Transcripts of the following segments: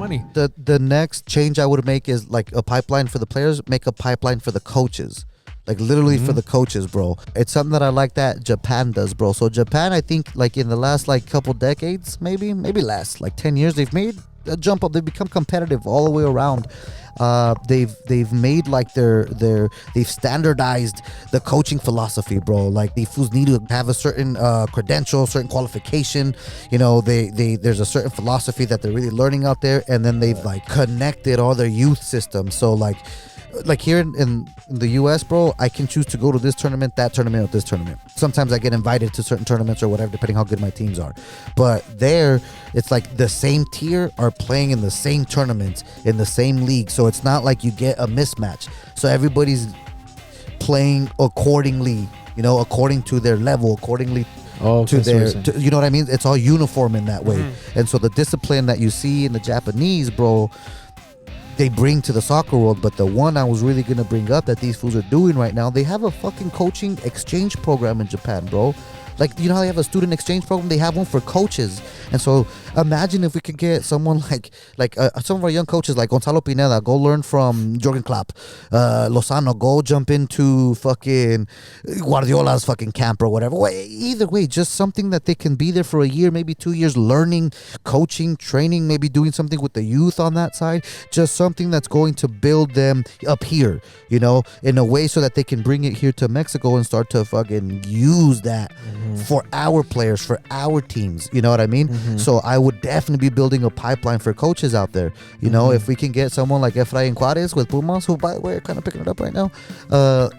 money. The next change I would make is like a pipeline for the players, make a pipeline for the coaches. Like literally for the coaches, bro. It's something that I like that Japan does, bro. So Japan, I think like in the last like couple decades, maybe less, like 10 years, they've made a jump up. They've become competitive all the way around. They've made like they've standardized the coaching philosophy, bro. Like the fools need to have a certain credential, certain qualification. You know, there's a certain philosophy that they're really learning out there, and then they've like connected all their youth systems. So like here in the US, bro, I can choose to go to this tournament, that tournament, or this tournament. Sometimes I get invited to certain tournaments or whatever, depending how good my teams are. But there, it's like the same tier are playing in the same tournaments, in the same league. So it's not like you get a mismatch. So everybody's playing accordingly, you know, according to their level, accordingly to their, you know what I mean? It's all uniform in that way. And so the discipline that you see in the Japanese, bro, they bring to the soccer world. But the one I was really gonna bring up that these fools are doing right now, they have a fucking coaching exchange program in Japan, bro. Like, you know how they have a student exchange program? They have one for coaches. And so imagine if we could get someone like some of our young coaches like Gonzalo Pineda, go learn from Jurgen Klopp. Lozano, go jump into fucking Guardiola's fucking camp or whatever. Either way, just something that they can be there for a year, maybe 2 years, learning, coaching, training, maybe doing something with the youth on that side. Just something that's going to build them up here, you know, in a way so that they can bring it here to Mexico and start to fucking use that for our players, for our teams. You know what I mean? So I would definitely be building a pipeline for coaches out there. You know, if we can get someone like Efrain Juarez with Pumas, who, by the way, are kind of picking it up right now.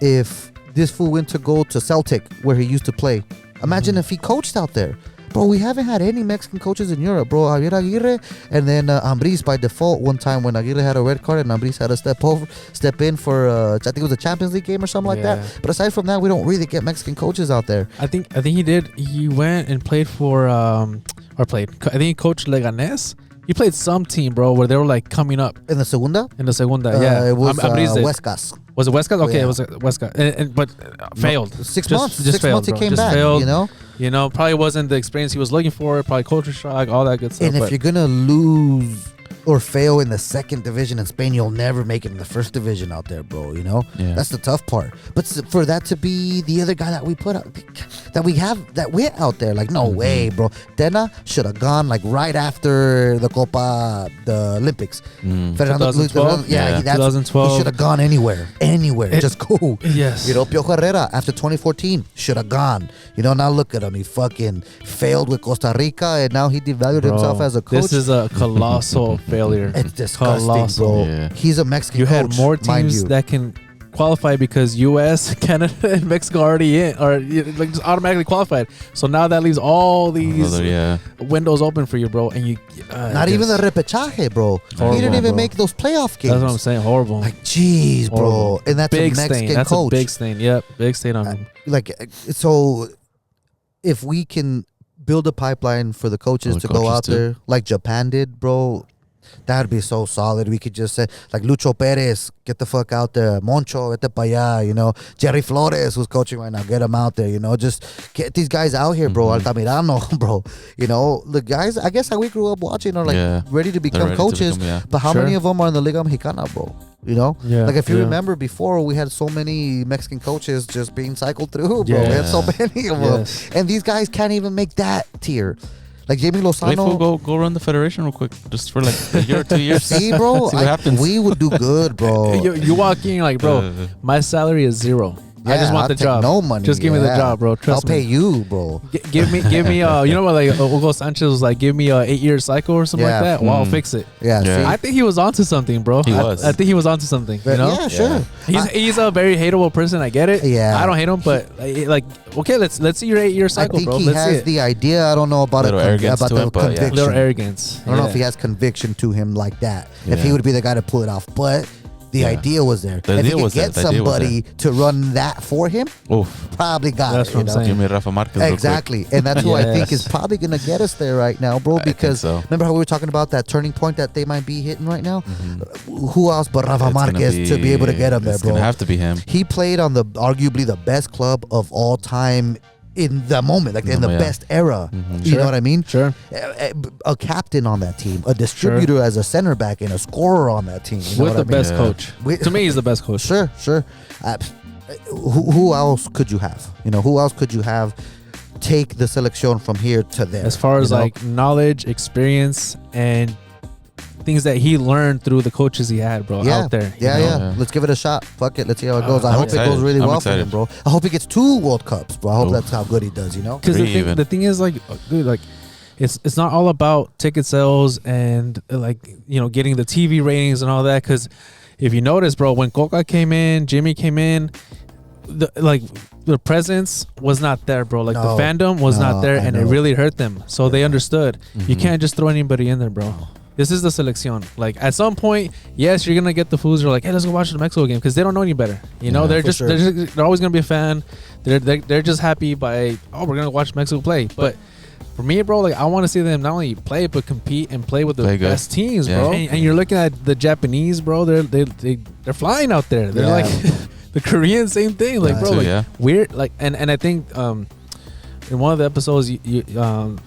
If this fool went to go to Celtic, where he used to play, imagine if he coached out there. Bro, we haven't had any Mexican coaches in Europe, bro. Javier Aguirre and then Ambriz by default one time when Aguirre had a red card and Ambriz had to step in for I think it was a Champions League game or something like that. But aside from that, we don't really get Mexican coaches out there. I think he did. He went and played for I think he coached Leganés. He played some team, bro, where they were like coming up In the Segunda? yeah. It was Ambriz Huescas. Was it Huescas? Okay, Yeah. It was Huescas. But failed. 6 months. Just 6 failed, months he bro. came Just back, failed. you know? You know, probably wasn't the experience he was looking for. Probably culture shock, all that good stuff. And if you're going to lose or fail in the second division in Spain, you'll never make it in the first division out there, bro, you know? Yeah. That's the tough part. But for that to be the other guy that we put out, that we have, that went out there, like, no way, bro. Tena should have gone, like, right after the Olympics. Fernando 2012? Yeah, 2012. He should have gone anywhere. Just go. Yes. You know, Piojo Herrera, after 2014, should have gone. You know, now look at him. He fucking failed with Costa Rica, and now he devalued himself as a coach. This is a colossal failure. It's disgusting, Colossal. bro. Yeah. He's a Mexican You coach, had more mind teams you. that can qualify because U.S., Canada, and Mexico are already in, or like just automatically qualified. So now that leaves all these windows open for you, bro. And you Not even the repechaje, bro. Horrible, He didn't even bro. make those playoff games. That's what I'm saying. Horrible. Like, jeez, bro. Horrible. And that's big a Mexican stain. That's coach. a big stain. Yep, big stain on him. Like, so if we can build a pipeline for the coaches to go out there, like Japan did, bro, that'd be so solid. We could just say, like, Lucho Perez, get the fuck out there. Moncho, vete pa allá, you know. Jerry Flores, who's coaching right now, get him out there, you know. Just get these guys out here, bro. Altamirano, bro. You know, the guys, I guess, how we grew up watching are, like, ready to become coaches. But how many of them are in the Liga Mexicana, bro? You know? Yeah. Like, if you remember before, we had so many Mexican coaches just being cycled through, bro. We had so many of them. And these guys can't even make that tier. Like Jamie Lozano. Go run the federation real quick, just for like a year or 2 years. See, bro, See what happens. We would do good, bro. You walk in like, bro, my salary is zero. I just want I'll the take job. No money. Just give me the job, bro. Trust me. I'll pay you, bro. Give me. You know what? Like Hugo Sanchez was like, give me a 8-year cycle or something like that. Well, I'll fix it. Yeah. Yeah. See? I think he was onto something, bro. He was. I think he was onto something. You know? Yeah, sure. He's a very hateable person. I get it. Yeah. I don't hate him, but like, okay, let's see your 8-year cycle, I think bro. he Let's see has it. the idea. I don't know about Little arrogance to it, but yeah. conviction. Little arrogance. I don't know if he has conviction to him like that. If he Yeah. would be the guy to pull it off, but the idea was there. The if idea he could was get there. The idea was somebody to run that for him, probably got That's it. what I'm saying. Give me Rafa Marquez real quick. Exactly. And that's who I think Yes. is probably going to get us there right now, bro. Because so. remember how we were talking about that turning point that they might be hitting right now? Who else but Rafa It's gonna Marquez to be able to get him there, It's bro? gonna have to be him. He played on the arguably the best club of all time in the moment, like in the best era. You know what I mean? Sure. A captain on that team, a distributor as a center back, and a scorer on that team. You know with the best coach. To me, he's the best coach. Sure. Who else could you have? You know, who else could you have take the selección from here to there? As far as like knowledge, experience, and things that he learned through the coaches he had, bro, out there. Yeah. Let's give it a shot. Fuck it. Let's see how it goes. I hope it goes really well for him, bro. I hope he gets 2 World Cups, bro. I hope that's how good he does, you know? Because the thing is, like, dude, like, it's not all about ticket sales and, like, you know, getting the TV ratings and all that. Because if you notice, bro, when Coca came in, Jimmy came in, the presence was not there, bro. Like, the fandom was not there, and it really hurt them. So they understood. You can't just throw anybody in there, bro. This is the selección. Like, at some point, yes, you're gonna get the fools who are like, hey, let's go watch the Mexico game, because they don't know any better. You know, they're always gonna be a fan. They're just happy by, we're gonna watch Mexico play. But for me, bro, like, I want to see them not only play but compete and play with the best teams, bro. And you're looking at the Japanese, bro. They're flying out there. They're like the Koreans, same thing. Like, bro, like weird. Like, and I think in one of the episodes,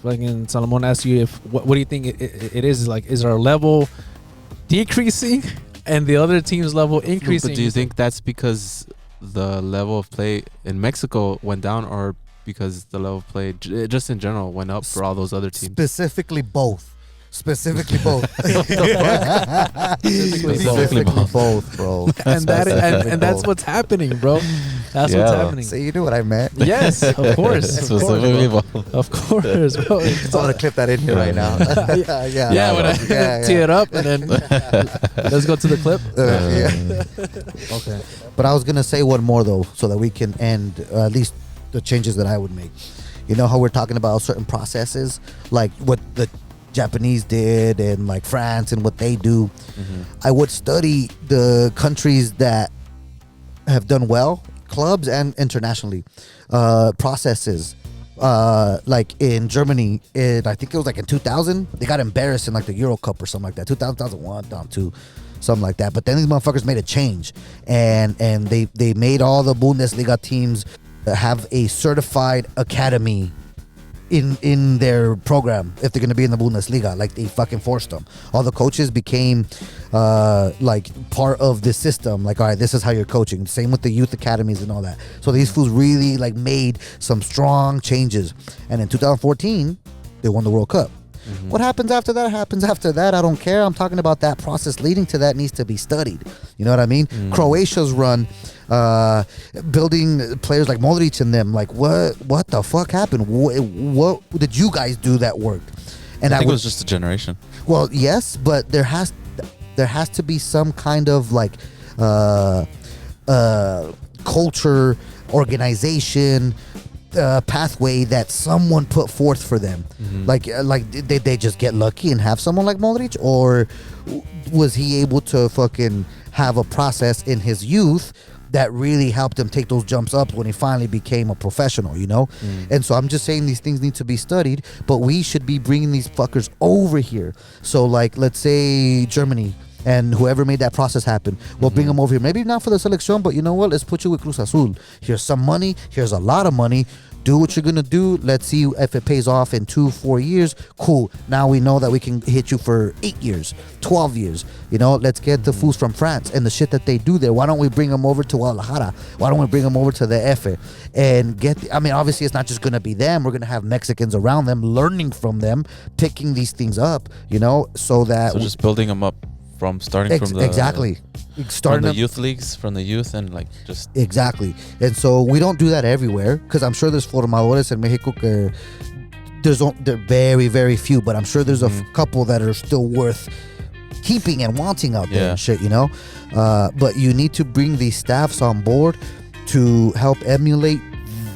fucking Salomon asked you if what do you think it is? Like, is our level decreasing and the other team's level increasing? But do you think that's because the level of play in Mexico went down, or because the level of play just in general went up for all those other teams? Specifically both. Specifically both, bro. And that's what's happening, bro. That's what's happening. So you knew what I meant. Yes, of course. Of course, bro. I want to clip that in here right now. When I tee it up, and then let's go to the clip. Okay. But I was gonna say one more though, so that we can end at least the changes that I would make. You know how we're talking about certain processes, like what the Japanese did and like France and what they do. I would study the countries that have done well, clubs and internationally, processes. Like in Germany, I think it was like in 2000, they got embarrassed in like the Euro Cup or something like that. 2001, down to something like that. But then these motherfuckers made a change, and they made all the Bundesliga teams have a certified academy in their program if they're going to be in the Bundesliga. Like, they fucking forced them. All the coaches became like part of the system. Like, all right, this is how you're coaching. Same with the youth academies and all that. So these fools really like made some strong changes. And in 2014, they won the World Cup. What happens after that happens after that. I don't care. I'm talking about that process leading to that needs to be studied. You know what I mean? Croatia's run, building players like Modric and them. Like, what the fuck happened? What did you guys do that worked? And I think it was just a generation. Well, yes, but there has to be some kind of like culture, organization, pathway that someone put forth for them. Like did they just get lucky and have someone like Modric, or was he able to fucking have a process in his youth that really helped him take those jumps up when he finally became a professional, you know? And so I'm just saying these things need to be studied, but we should be bringing these fuckers over here. So like, let's say Germany, and whoever made that process happen, we'll bring them over here. Maybe not for the selección, but you know what? Let's put you with Cruz Azul. Here's some money. Here's a lot of money. Do what you're going to do. Let's see if it pays off in 2-4 years. Cool. Now we know that we can hit you for 8 years, 12 years. You know, let's get the fools from France and the shit that they do there. Why don't we bring them over to Guadalajara? Why don't we bring them over to the Efe and I mean, obviously it's not just going to be them. We're going to have Mexicans around them, learning from them, picking these things up, you know, so just building them up. Starting from the youth leagues, from the youth, and like just exactly. And so we don't do that everywhere, because I'm sure there's formadores in Mexico. They're very, very few, but I'm sure there's a couple that are still worth keeping and wanting out there and shit, you know. But you need to bring these staffs on board to help emulate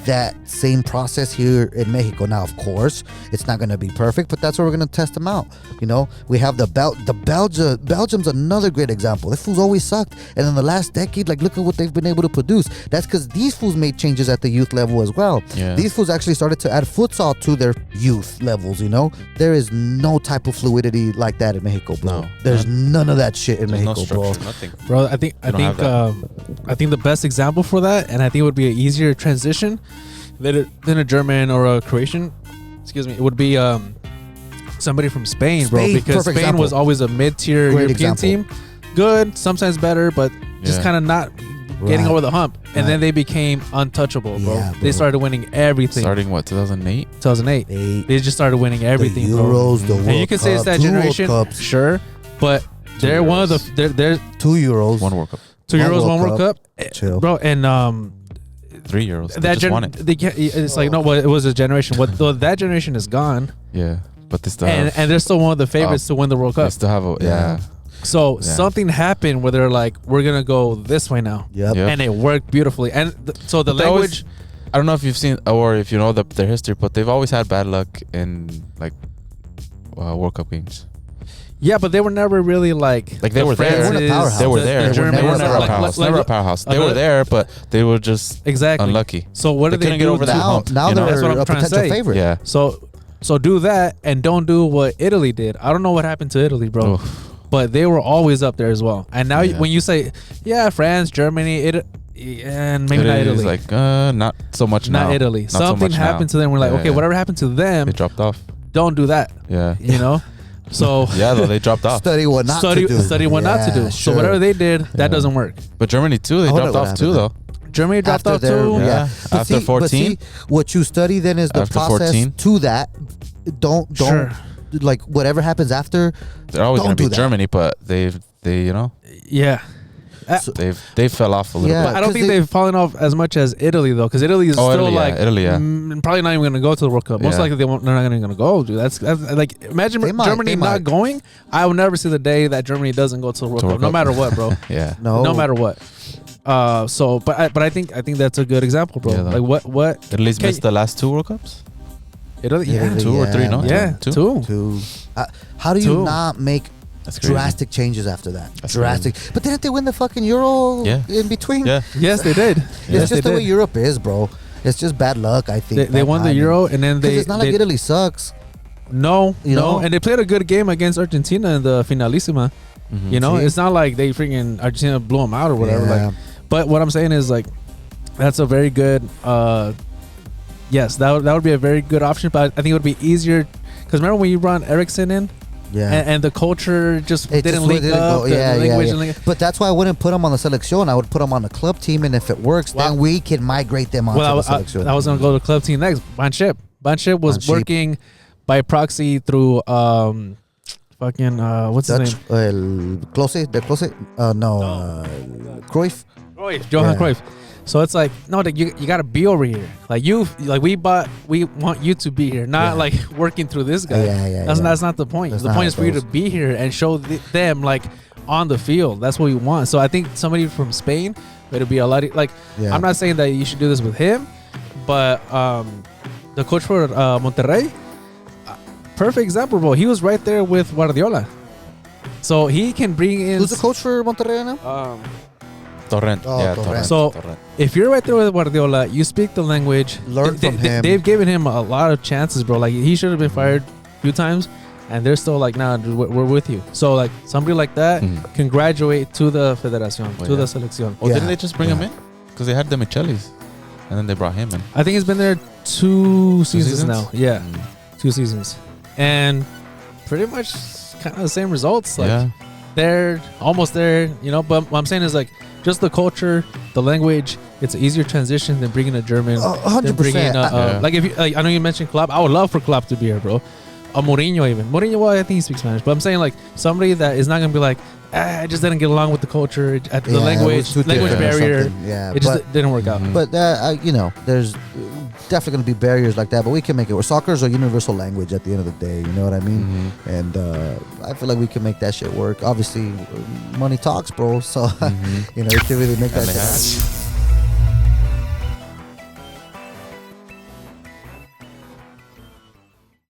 that same process here in Mexico. Now, of course, it's not going to be perfect, but that's where we're going to test them out. You know, we have Belgium's another great example. The fools always sucked, and in the last decade, like, look at what they've been able to produce. That's because these fools made changes at the youth level as well. These fools actually started to add futsal to their youth levels. You know, there is no type of fluidity like that in Mexico, bro. No, there's none of that shit in Mexico, bro. Nothing. Bro, I think the best example for that, and I think it would be an easier transition, than a German or a Croatian. Excuse me. It would be somebody from Spain, bro, because Spain example. was always a mid-tier Great European example. team. Good, sometimes better, but just kind of not getting Right. over the hump. And then they became untouchable, bro. Yeah, They bro. started winning everything. Starting what, 2008? 2008. They just started winning everything, the bro. Euros, the World And you can say it's Cup, that 2 World generation, Cups, sure, but they're one of the they're 2 Euros, 1 World Cup. 2 One Euros, World 1 World Cup, Chill. bro, and 3 Euros. They that just won it. they can't, it's like no, well, it was a generation. That generation is gone, Yeah. But they still and have, they're still one of the favorites to win the World they Cup. still have a, yeah. So Yeah. something happened where they're like, we're gonna go this way now, Yep. Yep. and it worked beautifully. And so the But they always- language, I don't know if you've seen or if you know their history, but they've always had bad luck in like World Cup games. yeah, but they were never really like Like they the were there. Frances, They weren't a powerhouse. They were the- there. the They were Germans, never a like- powerhouse. like- Never a powerhouse. They were there, but they were just exactly unlucky. So what They do they couldn't do get over that to- Now, hump, now you know? they're That's what I'm a trying to potential say. favorite. Yeah. So do that and don't do what Italy did. I don't know what happened to Italy, bro. Oof. But they were always up there as well. And now Yeah. when you say, yeah, France, Germany, and maybe not Italy's Italy, like not so much now. not Italy. Not so Something much happened now. to them. We're like, Yeah, okay, yeah. whatever happened to them, They dropped off. don't do that. Yeah. You know. So Yeah, though they dropped off. Study what not to do. study what not to do. Yeah, So whatever they did, that Yeah. doesn't work. But Germany too, they I wonder dropped what off too happened though. Germany dropped After off their- too. Yeah. But After 14? what you study then is the After process 14? to that. Don't Sure. like whatever happens after. They're always Don't gonna be do that. Germany, but they you know Yeah. they fell off a little Yeah. But I don't 'cause think they- they've fallen off as much as Italy though, because Italy is Oh, still Italy, yeah. like Italy, yeah. probably not even going to go to the World Cup. Most Yeah. likely they're not even going to go, dude. That's like imagine They might, Germany they not might. going. I will never see the day that Germany doesn't go to the World To Cup, World no Cup. matter what, bro. Yeah. No, matter what. But I think that's a good example, bro. Yeah, though. like what Italy's Can- missed the last 2 World Cups. Italy? Yeah, Italy, 2 or 3, no? yeah, Two? two. to how do you Two. not make That's crazy. drastic changes after that? That's Drastic. But didn't they win the fucking Euro Yeah. in between? Yeah. Yes, they did. It's Yes, just they the way did. Europe is, bro. It's just bad luck, I think. They won the Euro, and then Because they it's not like they- Italy sucks. No, You no, know? and they played a good game against Argentina in the Finalissima. Mhm. You know, See? it's not like they freaking Argentina blew them out or whatever. Yeah. Like, but what I'm saying is like, that's a very good. Yes, that would be a very good option. But I think it would be easier because remember when you run Ericsson in, Yeah. and the culture just It didn't just link didn't up. go- The yeah, yeah, language yeah. and link- But that's why I wouldn't put them on the selección. I would put them on the club team, and if it works, Wow. then we can migrate them onto Well, the selección. I was gonna go to club team next. Banship was Banship. working by proxy through fucking what's his Dutch, name? Close? Cruyff. Cruyff, Johan Yeah. Cruyff. So it's like no, you gotta be over here. Like we want you to be here, not Yeah. like working through this guy. Yeah, That's not the point. That's the not point how is it for you to goes. be here and show them like on the field. That's what we want. So I think somebody from Spain it'll be a lot. Like Yeah. I'm not saying that you should do this with him, but the coach for Monterrey, perfect example, bro. He was right there with Guardiola, so he can bring in. Who's the coach for Monterrey now? Torrent. Oh, Yeah, Torrent. So- Torrent. If you're right there with Guardiola, you speak the language. Learn from him. They've given him a lot of chances, bro. Like he should have been fired a few times, and they're still like, nah, dude, we're with you. So like somebody like that Mhm. can graduate to the Federación, Oh, to yeah. the selección. Oh, Yeah. didn't they just bring him Yeah. in? Because they had the Michelis, and then they brought him in. I think he's been there 2 seasons, seasons? now. Yeah, Mm. 2 seasons, and pretty much kind of the same results. Like Yeah. they're almost there, you know. But what I'm saying is like just the culture, the language. It's an easier transition than bringing a German. Than 100%. bringing Yeah. like if you like, I know you mentioned Klopp. I would love for Klopp to be here, bro. Mourinho even. Mourinho, well, I think he speaks Spanish, but I'm saying like somebody that is not gonna be like, I just didn't get along with the culture, the Yeah, it language, was too language different or barrier. something. Yeah, It just didn't work out. Mhm. But there's definitely going to be barriers like that, but we can make it work. Soccer is a universal language at the end of the day. You know what I mean? Mhm. And I feel like we can make that shit work. Obviously, money talks, bro. So Mhm. you know, we can really make that And they shit have. happen.